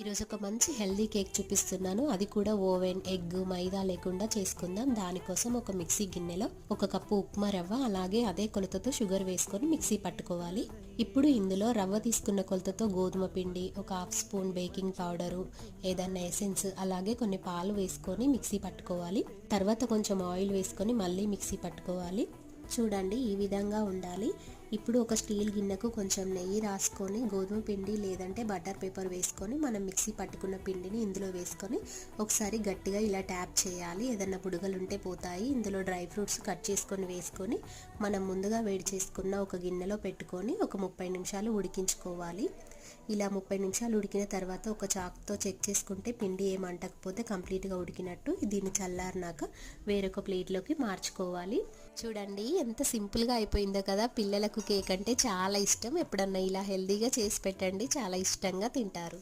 ఈరోజు ఒక మంచి హెల్దీ కేక్ చూపిస్తున్నాను. అది కూడా ఓవెన్, ఎగ్, మైదా లేకుండా చేసుకుందాం. దానికోసం ఒక మిక్సీ గిన్నెలో 1 కప్పు ఉప్మా రవ్వ, అలాగే అదే కొలతతో షుగర్ వేసుకొని మిక్సీ పట్టుకోవాలి. ఇప్పుడు ఇందులో రవ్వ తీసుకున్న కొలతతో గోధుమ పిండి, 1/2 స్పూన్ బేకింగ్ పౌడరు, ఏదన్నా ఎసెన్స్, అలాగే కొన్ని పాలు వేసుకొని మిక్సీ పట్టుకోవాలి. తర్వాత కొంచెం ఆయిల్ వేసుకొని మళ్ళీ మిక్సీ పట్టుకోవాలి. చూడండి, ఈ విధంగా ఉండాలి. ఇప్పుడు ఒక స్టీల్ గిన్నెకు కొంచెం నెయ్యి రాసుకొని గోధుమ పిండి లేదంటే బటర్ పేపర్ వేసుకొని మనం మిక్సీ పట్టుకున్న పిండిని ఇందులో వేసుకొని ఒకసారి గట్టిగా ఇలా ట్యాప్ చేయాలి. ఏదన్నా బుడగలు ఉంటే పోతాయి. ఇందులో డ్రై ఫ్రూట్స్ కట్ చేసుకొని వేసుకొని మనం ముందుగా వేడి చేసుకున్న ఒక గిన్నెలో పెట్టుకొని ఒక 30 నిమిషాలు ఉడికించుకోవాలి. ఇలా 30 నిమిషాలు ఉడికిన తర్వాత ఒక చాకుతో చెక్ చేసుకుంటే పిండి ఏమంటకపోతే కంప్లీట్గా ఉడికినట్టు. దీన్ని చల్లారినాక వేరొక ప్లేట్లోకి మార్చుకోవాలి. చూడండి ఎంత సింపుల్గా అయిపోయిందో కదా. పిల్లలకు కేక్ అంటే చాలా ఇష్టం. ఎప్పుడన్నా ఇలా హెల్దీగా చేసి పెట్టండి, చాలా ఇష్టంగా తింటారు.